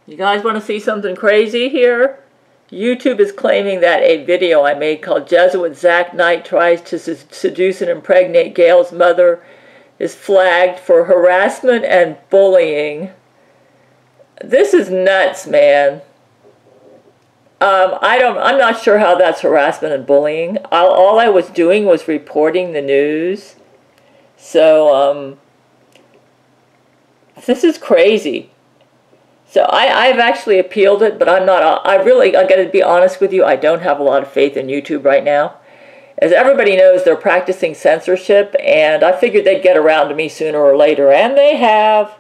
You guys want to see something crazy here? YouTube is claiming that a video I made called Jesuit Zack Knight Tries to Seduce and Impregnate GAIL'S Mother is flagged for harassment and bullying. This is nuts, man. I'm not sure how that's harassment and bullying. All I was doing was reporting the news. So, this is crazy. So I've actually appealed it, but I got to be honest with you, I don't have a lot of faith in YouTube right now. As everybody knows, they're practicing censorship, and I figured they'd get around to me sooner or later, and they have.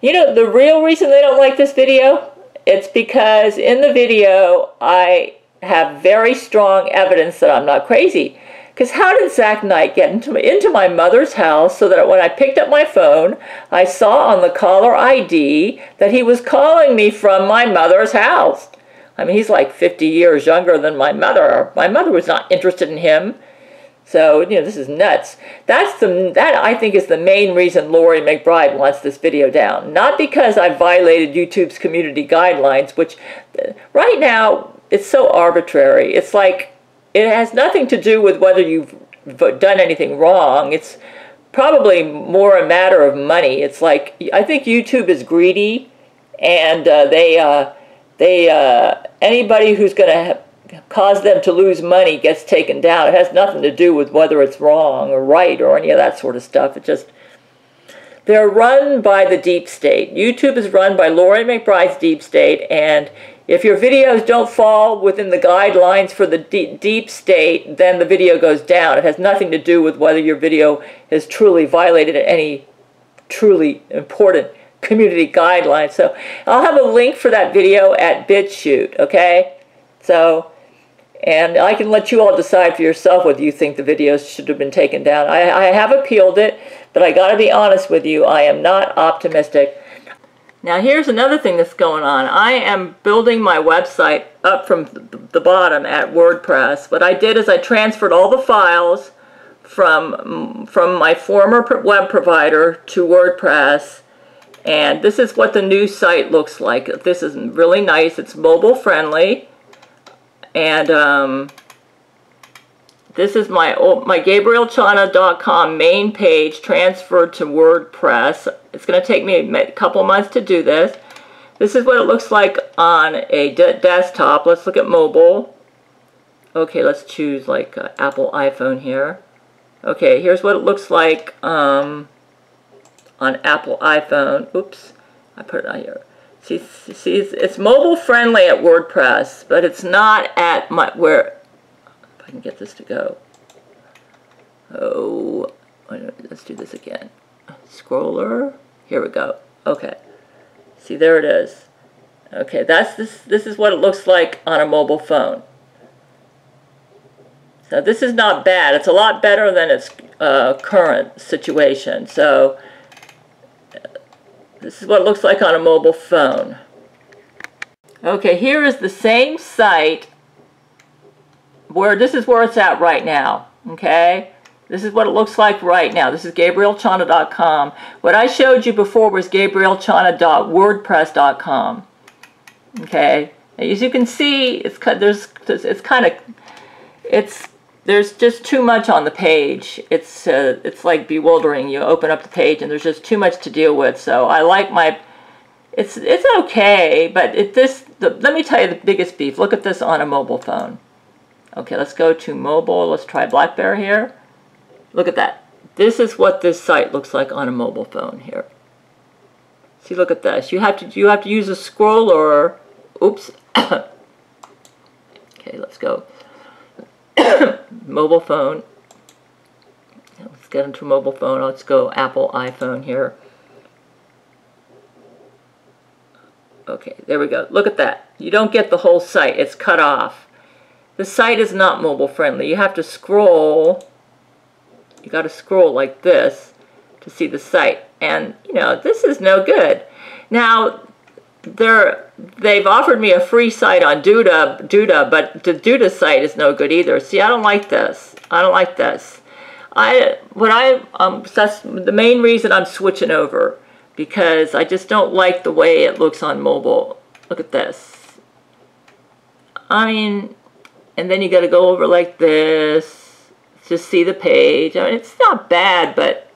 You know, the real reason they don't like this video? It's because in the video, I have very strong evidence that I'm not crazy. Because how did Zack Knight get into my mother's house so that when I picked up my phone, I saw on the caller ID that he was calling me from my mother's house? I mean, he's like 50 years younger than my mother. My mother was not interested in him. So, you know, this is nuts. That, I think, is the main reason Loree McBride wants this video down. Not because I violated YouTube's community guidelines, which right now, it's so arbitrary. It's like, it has nothing to do with whether you've done anything wrong. It's probably more a matter of money. It's like, I think YouTube is greedy, and anybody who's going to cause them to lose money gets taken down. It has nothing to do with whether it's wrong or right or any of that sort of stuff. It just, they're run by the deep state. YouTube is run by Loree McBride's deep state, and if your videos don't fall within the guidelines for the deep state, then the video goes down. It has nothing to do with whether your video has truly violated any truly important community guidelines. So I'll have a link for that video at BitChute, okay? So, and I can let you all decide for yourself whether you think the videos should have been taken down. I have appealed it, but I got to be honest with you, I am not optimistic. Now here's another thing that's going on. I am building my website up from the bottom at WordPress. What I did is I transferred all the files from my former web provider to WordPress, and this is what the new site looks like. This is really nice. It's mobile friendly, and this is my GabrielChana.com main page transferred to WordPress. It's going to take me a couple months to do this. This is what it looks like on a desktop. Let's look at mobile. Okay, let's choose like Apple iPhone here. Okay, here's what it looks like on Apple iPhone. Oops, I put it on here. See, it's mobile friendly at WordPress, but it's not at where. I can get this to go. Oh, let's do this again. Scroller. Here we go. Okay. See, there it is. Okay, this is what it looks like on a mobile phone. So this is not bad. It's a lot better than its current situation. So this is what it looks like on a mobile phone. Okay, here is the same site. This is where it's at right now, okay? This is what it looks like right now. This is GabrielChana.com. What I showed you before was GabrielChana.wordpress.com, okay? As you can see, there's just too much on the page. It's like bewildering. You open up the page and there's just too much to deal with. So I like it's okay, but let me tell you the biggest beef. Look at this on a mobile phone. Okay, let's go to mobile. Let's try BlackBerry here. Look at that. This is what this site looks like on a mobile phone here. See, look at this. You have to use a scroller. Oops. Okay, let's go. Mobile phone. Let's get into mobile phone. Let's go Apple iPhone here. Okay, there we go. Look at that. You don't get the whole site. It's cut off. The site is not mobile friendly. You have to scroll. You got to scroll like this to see the site. And, you know, this is no good. Now, they've offered me a free site on Duda, but the Duda site is no good either. See, I don't like this. I don't like this. That's the main reason I'm switching over, because I just don't like the way it looks on mobile. look at this. I mean, and then you got to go over like this to see the page. I mean, it's not bad, but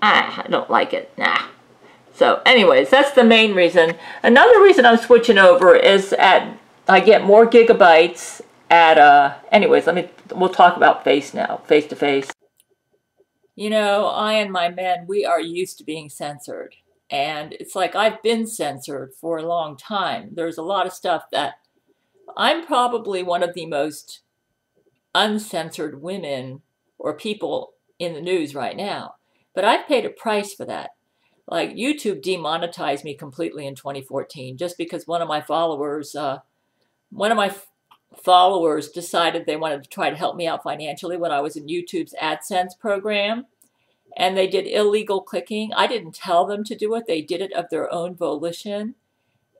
I don't like it. Nah. So anyways, that's the main reason. Another reason I'm switching over is I get more gigabytes at, anyways, we'll talk about face now, face to face. You know, I and my men, we are used to being censored. And it's like I've been censored for a long time. There's a lot of stuff that I'm probably one of the most uncensored women or people in the news right now. But I've paid a price for that. Like, YouTube demonetized me completely in 2014 just because one of my followers decided they wanted to try to help me out financially when I was in YouTube's AdSense program. And they did illegal clicking. I didn't tell them to do it. They did it of their own volition.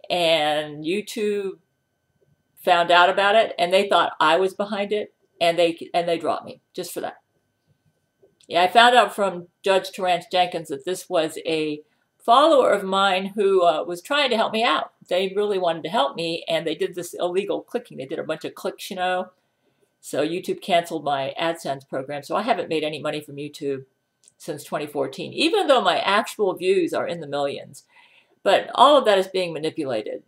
And YouTube found out about it, and they thought I was behind it, and they dropped me just for that. Yeah, I found out from Judge Terrence Jenkins that this was a follower of mine who was trying to help me out. They really wanted to help me, and they did this illegal clicking. They did a bunch of clicks, you know. So YouTube canceled my AdSense program. So I haven't made any money from YouTube since 2014, even though my actual views are in the millions. But all of that is being manipulated.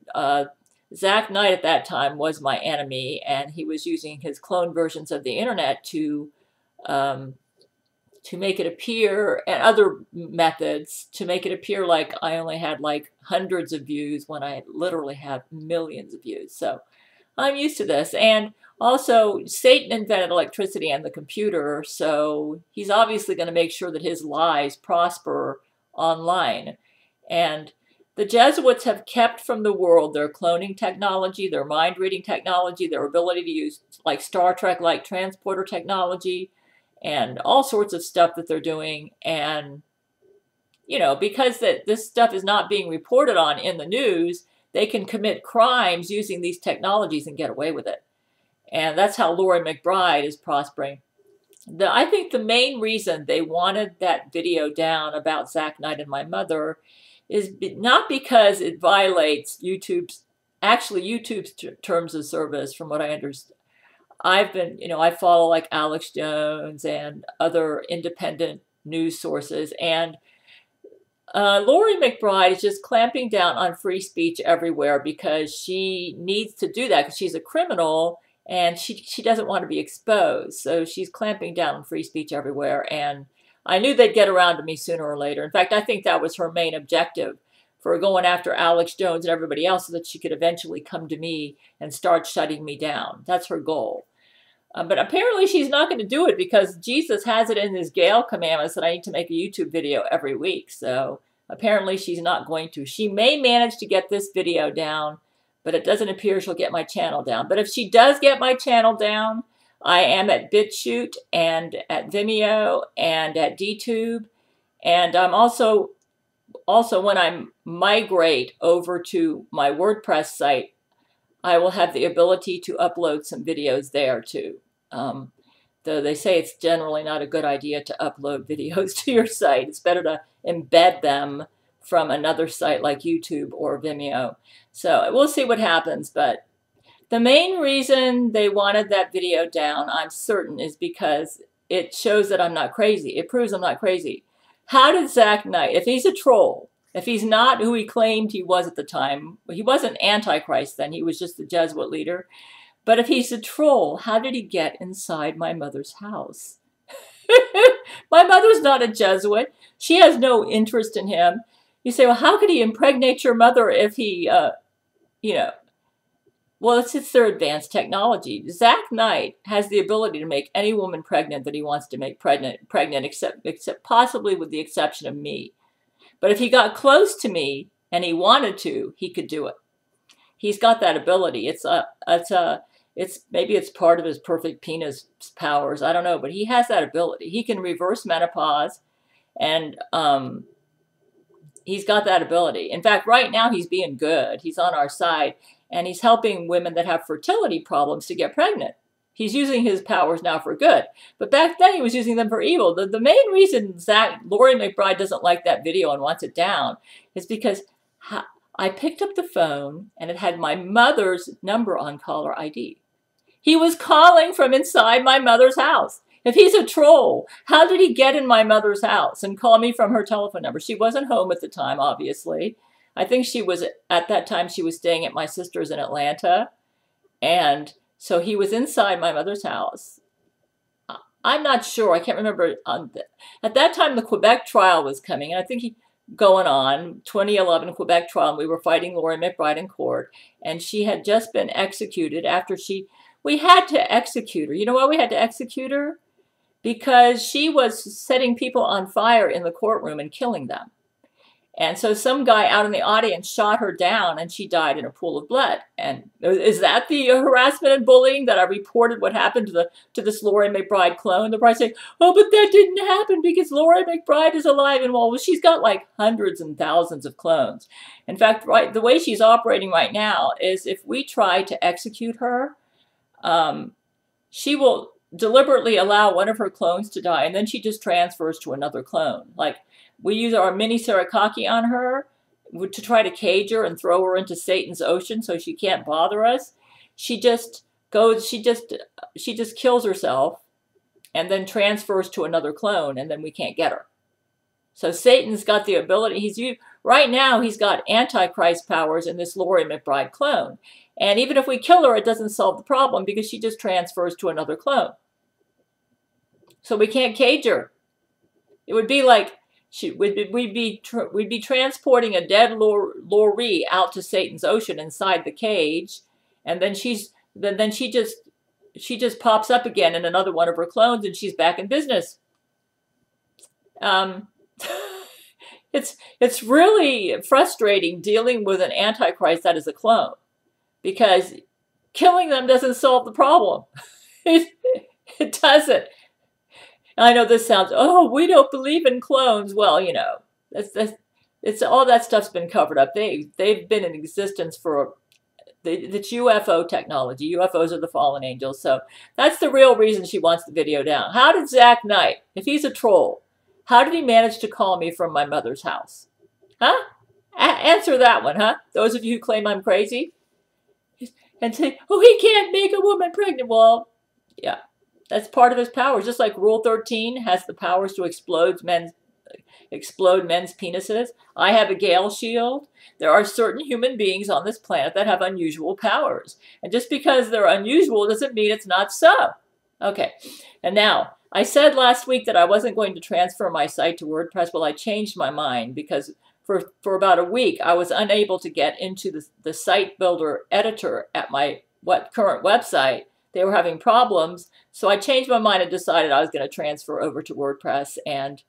Zack Knight at that time was my enemy, and he was using his clone versions of the internet to make it appear, and other methods, to make it appear like I only had like hundreds of views when I literally have millions of views. So I'm used to this. And also, Satan invented electricity and the computer, so he's obviously going to make sure that his lies prosper online. And the Jesuits have kept from the world their cloning technology, their mind-reading technology, their ability to use like Star Trek-like transporter technology, and all sorts of stuff that they're doing. And, you know, because this stuff is not being reported on in the news, they can commit crimes using these technologies and get away with it. And that's how Loree McBride is prospering. I think the main reason they wanted that video down about Zack Knight and my mother is not because it violates YouTube's terms of service, from what I understand. I follow like Alex Jones and other independent news sources, and Loree McBride is just clamping down on free speech everywhere because she needs to do that because she's a criminal and she doesn't want to be exposed. So she's clamping down on free speech everywhere, and I knew they'd get around to me sooner or later. In fact, I think that was her main objective for going after Alex Jones and everybody else, so that she could eventually come to me and start shutting me down. That's her goal. But apparently she's not going to do it because Jesus has it in his GAIL commandments that I need to make a YouTube video every week. So apparently she's not going to. She may manage to get this video down, but it doesn't appear she'll get my channel down. But if she does get my channel down, I am at BitChute and at Vimeo and at DTube. And I'm also when I migrate over to my WordPress site, I will have the ability to upload some videos there too. Though they say it's generally not a good idea to upload videos to your site. It's better to embed them from another site like YouTube or Vimeo. So we'll see what happens. But the main reason they wanted that video down, I'm certain, is because it shows that I'm not crazy. It proves I'm not crazy. How did Zack Knight, if he's a troll, if he's not who he claimed he was at the time, he wasn't Antichrist then, he was just the Jesuit leader. But if he's a troll, how did he get inside my mother's house? My mother's not a Jesuit. She has no interest in him. You say, well, how could he impregnate your mother if he, well, it's their advanced technology. Zack Knight has the ability to make any woman pregnant that he wants to make pregnant except possibly with the exception of me. But if he got close to me and he wanted to, he could do it. He's got that ability. Maybe it's part of his perfect penis powers. I don't know, but he has that ability. He can reverse menopause, and he's got that ability. In fact, right now he's being good. He's on our side, and he's helping women that have fertility problems to get pregnant. He's using his powers now for good. But back then he was using them for evil. The main reason Loree McBride doesn't like that video and wants it down is because I picked up the phone and it had my mother's number on caller ID. He was calling from inside my mother's house. If he's a troll, how did he get in my mother's house and call me from her telephone number? She wasn't home at the time, obviously. I think she was, at that time, she was staying at my sister's in Atlanta. And so he was inside my mother's house. I'm not sure. I can't remember. At that time, the Quebec trial was coming. And I think going on, 2011 Quebec trial. And we were fighting Loree McBride in court. And she had just been executed after we had to execute her. You know why we had to execute her? Because she was setting people on fire in the courtroom and killing them. And so some guy out in the audience shot her down and she died in a pool of blood. And is that the harassment and bullying that I reported what happened to this Loree McBride clone? They're probably saying, oh, but that didn't happen because Loree McBride is alive. And well, she's got like hundreds and thousands of clones. In fact, right, the way she's operating right now is if we try to execute her, she will deliberately allow one of her clones to die, and then she just transfers to another clone. Like, we use our mini Sarakaki on her to try to cage her and throw her into Satan's ocean so she can't bother us. She just kills herself and then transfers to another clone, and then we can't get her. So Satan's got the ability, right now he's got Antichrist powers in this Loree McBride clone. And even if we kill her, it doesn't solve the problem because she just transfers to another clone. So we can't cage her. It would be like we'd be transporting a dead Loree out to Satan's ocean inside the cage, and then she just pops up again in another one of her clones, and she's back in business. It's really frustrating dealing with an Antichrist that is a clone, because killing them doesn't solve the problem. It doesn't. I know this sounds, oh, we don't believe in clones. Well, you know, it's all that stuff's been covered up. They've been in existence for it's UFO technology. UFOs are the fallen angels. So that's the real reason she wants the video down. How did Zack Knight, if he's a troll, how did he manage to call me from my mother's house? Huh? Answer that one, huh? Those of you who claim I'm crazy and say, oh, he can't make a woman pregnant. Well, yeah. That's part of his powers. Just like Rule 13 has the powers to explode men's penises. I have a GAIL'S shield. There are certain human beings on this planet that have unusual powers. And just because they're unusual doesn't mean it's not so. Okay. And now, I said last week that I wasn't going to transfer my site to WordPress. Well, I changed my mind because for about a week, I was unable to get into the site builder editor at my current website. They were having problems, so I changed my mind and decided I was going to transfer over to WordPress. And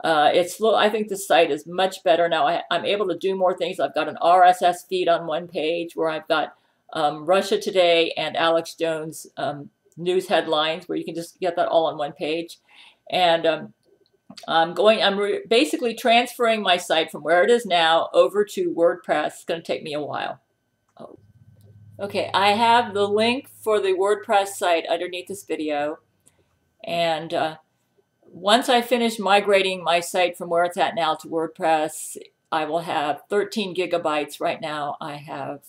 I think the site is much better now. I'm able to do more things. I've got an RSS feed on one page where I've got Russia Today and Alex Jones news headlines, where you can just get that all on one page. And I'm basically transferring my site from where it is now over to WordPress. It's going to take me a while. Oh. Okay, I have the link for the WordPress site underneath this video, and once I finish migrating my site from where it's at now to WordPress, I will have 13 gigabytes. Right now I have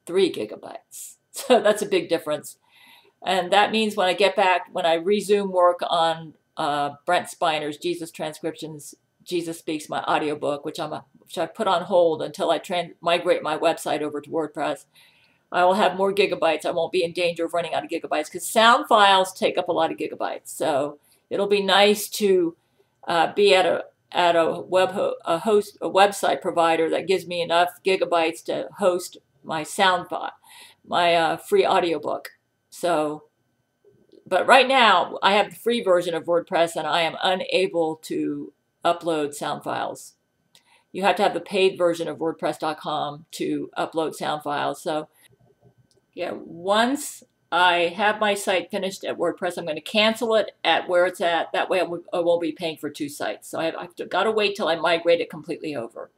3 gigabytes, so that's a big difference. And that means when I get back, when I resume work on Brent Spiner's Jesus Transcriptions, Jesus Speaks, my audiobook, which I put on hold until I migrate my website over to WordPress, I will have more gigabytes. I won't be in danger of running out of gigabytes because sound files take up a lot of gigabytes. So it'll be nice to be at a website provider that gives me enough gigabytes to host my sound file, my free audiobook. So, but right now I have the free version of WordPress and I am unable to upload sound files. You have to have the paid version of WordPress.com to upload sound files. So yeah, once I have my site finished at WordPress, I'm going to cancel it at where it's at. That way I won't be paying for 2 sites. So I've got to wait till I migrate it completely over.